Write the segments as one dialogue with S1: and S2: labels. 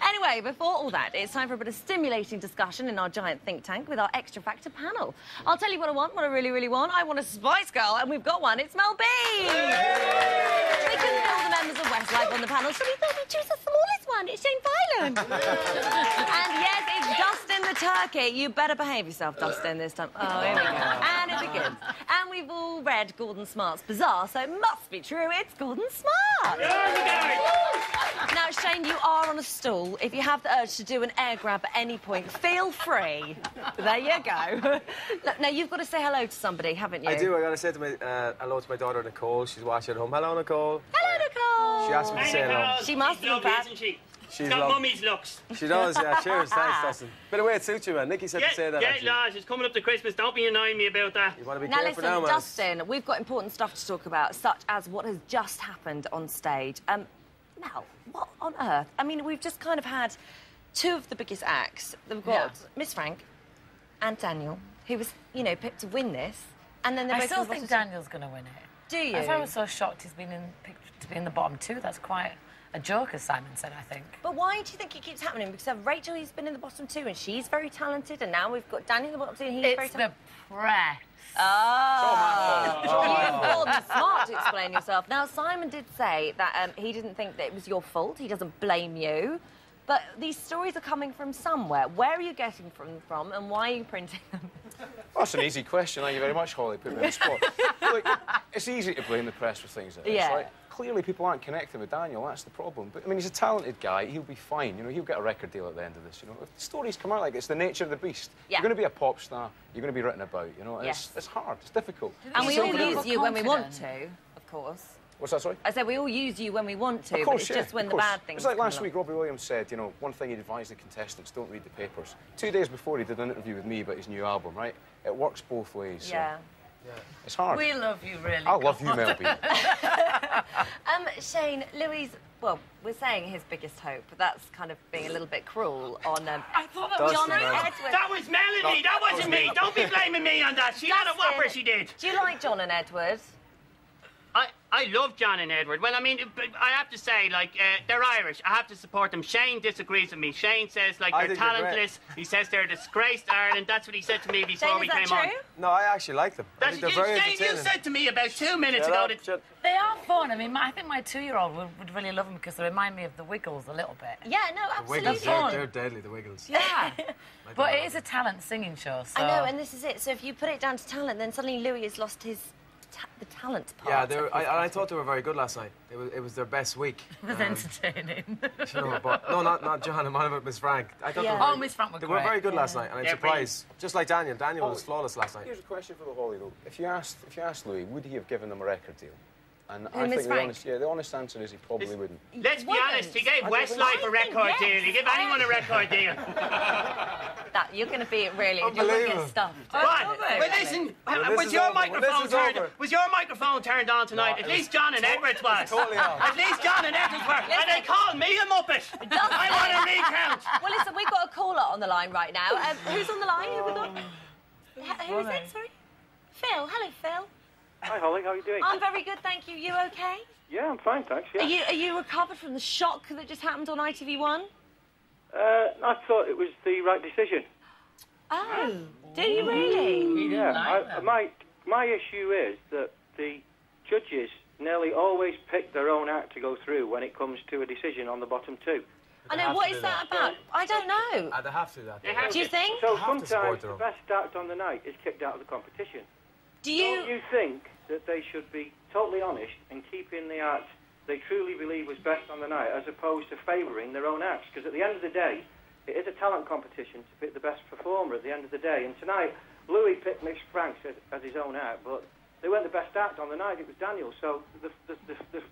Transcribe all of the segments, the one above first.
S1: Anyway, before all that, it's time for a bit of stimulating discussion in our giant think tank with our extra factor panel. I'll tell you what I want, what I really, really want. I want a Spice Girl, and we've got one. It's Mel.B. We couldn't get all the members of Westlife on the panel, so we thought we'd choose the smallest one. It's Shane.Filan. And yes, it's Dustin the Turkey. You better behave yourself, Dustin, this time. Oh, here we go. And it begins. And we've all read Gordon Smart's Bazaar, so it must be true. It's Gordon Smart. Now, Shane, you are on a stool. If you have the urge to do an air grab at any point, feel free. There you go. Now, you've got to say hello to somebody, haven't you?
S2: I do. I got to say to hello to my daughter, Nicole. She's watching at home. Hello, Nicole.
S1: Hello, Nicole.
S2: She asked me to say hello.
S1: She must be bad.
S3: Isn't she?
S2: She's
S3: got mummy's looks.
S2: She does, yeah. Cheers. Thanks, Dustin. Bit of way it suits you, man. Nikki said to say that,
S3: Yeah,
S2: actually.
S3: lads, it's coming up to Christmas. Don't be annoying me about that.
S2: You want to be
S1: Now,
S2: careful
S1: listen,
S2: now, man.
S1: Dustin, we've got important stuff to talk about, such as what has just happened on stage. Now, what on earth? I mean, we've just kind of had two of the biggest acts. We've got Miss Frank and Daniel, who was, you know, picked to win this, and then
S4: I still think Daniel's going to win it.
S1: Do you?
S4: I was so shocked he's been picked to be in the bottom two. That's quite a joke, as Simon said, I think.
S1: But why do you think it keeps happening? Because Rachel, he's been in the bottom two, and she's very talented, and now we've got Daniel in the bottom two, and he's very talented.
S4: It's the press.
S1: Oh. You've Gordon Smart to explain yourself. Now, Simon did say that he didn't think that it was your fault. He doesn't blame you. But these stories are coming from somewhere. Where are you getting them from, and why are you printing them?
S5: Well, that's an easy question. Thank you very much, Holly. Put me on the spot. Look, it's easy to blame the press for things like this, right? Clearly, people aren't connecting with Daniel. That's the problem. But, I mean, he's a talented guy. He'll be fine. You know, he'll get a record deal at the end of this, you know. If the stories come out like it's the nature of the beast.
S1: Yeah.
S5: You're going to be a pop star. You're going to be written about, you know. And
S1: Yes.
S5: it's hard. It's difficult.
S1: And we all use you when we want to, of course.
S5: What's that, sorry?
S1: I said we all use you when we want to,
S5: Of course,
S1: but it's just when
S5: of
S1: the
S5: course.
S1: bad things
S5: It's like
S1: come
S5: last
S1: along.
S5: week, Robbie Williams said, you know, one thing he'd advised the contestants, don't read the papers. 2 days before, he did an interview with me about his new album, right? It works both ways. So
S1: Yeah.
S5: it's hard.
S4: We love you, really.
S5: I love you, Mel.B.
S1: Shane, Louis, well, we're saying his biggest hope, but that's kind of being a little bit cruel on
S4: I thought that was
S1: John and
S2: man.
S1: Edward.
S3: That was Melanie. That wasn't me. Don't be blaming me on that. She had a
S1: Dustin,
S3: whopper, she did.
S1: Do you like John and Edward?
S3: I love John and Edward. Well, I mean, I have to say, like, they're Irish. I have to support them. Shane disagrees with me. Shane says, like,
S2: I
S3: they're
S2: think they're
S3: talentless. He says they're a disgrace to Ireland. That's what he said to me before
S1: Shane,
S3: we
S1: is that
S3: came on.
S1: true?
S2: No, I actually like them. I think they're very
S3: Shane, you
S2: entertaining.
S3: said to me about 2 minutes
S2: Shut
S3: ago
S2: up,
S3: that...
S2: shut-
S4: They are fun. I mean, I think my 2-year-old would really love them because they remind me of the Wiggles a little bit.
S1: Yeah, no,
S2: The Wiggles,
S1: absolutely.
S2: they're deadly, the Wiggles.
S4: Yeah. But it is a talent singing show, so...
S1: I know, and this is it. So if you put it down to talent, then suddenly Louis has lost his the talent part.
S2: Yeah, I thought they were very good last night. It was their best week.
S4: It was entertaining.
S2: You know, but no, not John. I'm on about Miss Frank. I thought
S1: Yeah.
S2: they were,
S4: Oh, Miss Frank were
S2: they
S4: great.
S2: were very good last night, and I'm
S3: They're
S2: surprised. Just like Daniel. Daniel was flawless last night.
S5: Here's a question for the Holly, though. If you asked Louis, would he have given them a record deal? And I
S1: Miss
S5: think
S1: Frank?
S5: the honest answer is he probably wouldn't.
S3: Let's be
S1: wouldn't.
S3: honest, he gave
S2: I don't think
S3: Westlife
S1: so.
S3: a record
S1: Yes.
S3: deal. He gave anyone a record deal.
S1: That you're going to be really, you're going to
S2: Unbelievable.
S1: get stuffed.
S3: What?
S4: love it.
S3: Well, listen,
S2: When this is over,
S3: was your microphone turned on tonight?
S2: No,
S3: At
S2: it
S3: least John and Edwards was.
S2: totally off.
S3: At least John and Edwards were. And they called me a muppet. I want a recount.
S1: Well, listen, we've got a caller on the line right now. Who's on the line? Who have we got? Who is it? Sorry? Phil. Hello, Phil.
S6: Hi, Holly. How are you doing?
S1: I'm very good, thank you. You okay?
S6: Yeah, I'm fine, thanks. Yeah.
S1: Are you recovered from the shock that just happened on ITV1?
S6: I thought it was the right decision.
S1: Oh, do you really?
S6: Yeah. My issue is that the judges nearly always pick their own act to go through when it comes to a decision on the bottom two.
S1: I know, what is that about? I don't know.
S2: They have to do that.
S3: They have
S1: Do you
S3: to.
S1: think?
S6: So
S2: have to support
S6: sometimes
S2: their
S6: the
S2: own.
S6: best act on the night is kicked out of the competition.
S1: Do
S6: Don't you think that they should be totally honest and keep in the act they truly believe was best on the night, as opposed to favouring their own acts? Because at the end of the day, it is a talent competition to pick the best performer at the end of the day. And tonight, Louis picked Miss Frank as his own act, but they weren't the best act on the night. It was Daniel. So the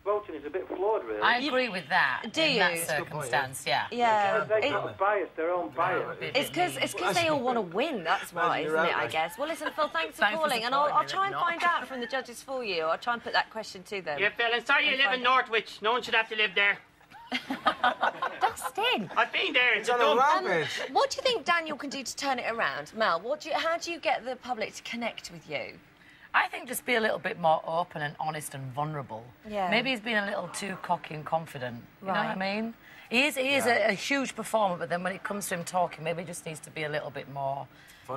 S6: voting is a bit flawed, really.
S4: I agree with that.
S1: Do
S4: in
S1: you?
S4: that
S1: That's
S2: a good point,
S4: circumstance, yeah.
S1: Yeah.
S6: They've got a bias, their own bias.
S1: It's because they all want to win, that's why,
S2: you're
S1: isn't it,
S2: right,
S1: I
S2: mate.
S1: guess? Well, listen, Phil, thanks for
S4: Thanks for
S1: calling, and I'll
S4: supporting
S1: try
S4: me,
S1: and
S4: not.
S1: find out from the judges for you. I'll try and put that question to them.
S3: Yeah, Phil, and sorry you live in Northwich. No one should have to live there.
S1: Dustin!
S3: I've been there. It's
S2: It's on a
S3: dump.
S2: rampage.
S1: What do you think Daniel can do to turn it around? Mel, how do you get the public to connect with you?
S4: I think just be a little bit more open and honest and vulnerable.
S1: Yeah.
S4: Maybe he's been a little too cocky and confident. You know what I
S1: Right.
S4: mean? He is a huge performer, but then when it comes to him talking, maybe he just needs to be a little bit more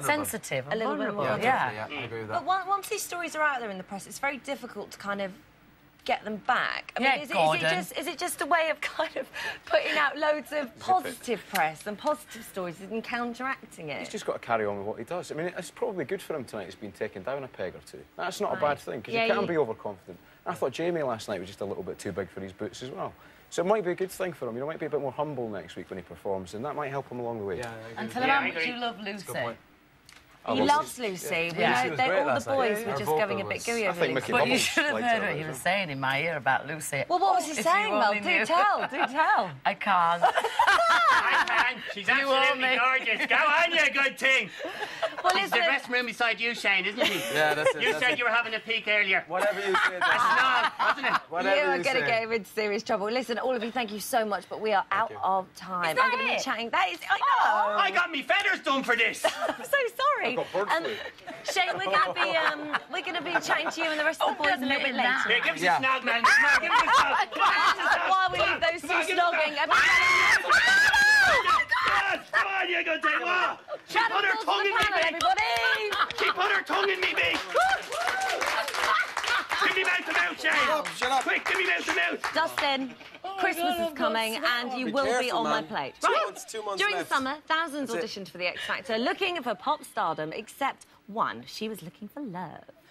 S4: sensitive and
S1: a little bit more.
S2: Yeah, I agree with that.
S1: But once these stories are out there in the press, it's very difficult to kind of get them back. I mean, is it just a way of kind of putting out loads of positive press and positive stories and counteracting it?
S5: He's just got to carry on with what he does. I mean, it's probably good for him tonight he's been taken down a peg or two. That's not a bad thing, because you can't be overconfident. I thought Jamie last night was just a little bit too big for his boots as well. So it might be a good thing for him. You know, might be a bit more humble next week when he performs, and that might help him along the way.
S2: Yeah,
S4: and tell him how much you love Lucy.
S1: He loves Lucy. All the boys were just going a bit gooey over Lucy.
S4: But you should have heard what he was saying in my ear about Lucy.
S1: Well, what was he saying, Mel? Do tell.
S4: I can't.
S3: I can. She's absolutely gorgeous. Go on, you good thing.
S1: Well,
S3: It's the dressing room beside you, Shane, isn't he?
S2: Yeah, that's it.
S3: You said you were having a peek earlier.
S2: Whatever you say,
S3: A snog, wasn't it?
S1: You are going to get him in serious trouble. Listen, all of you, thank you so much, but we are out of time. I'm going to be chatting. That is, I know.
S3: I got me feathers done for this.
S1: I'm so sorry. Shane, we're going to be chatting to you and the rest of the boys a little bit later.
S3: Here, give us a snog, man. Give us a snog.
S1: While we leave those two snogging,
S3: Come on, you good thing. She put her tongue in me beak.
S1: Everybody.
S3: She put her tongue in me beak. Give me mouth to mouth, Shane.
S2: Shut up.
S3: Quick, give me mouth to mouth.
S1: Dustin, Christmas is coming and you will be on my plate.
S2: Two months
S1: During the
S2: left.
S1: summer, thousands auditioned for the X Factor looking for pop stardom, except one. She was looking for love.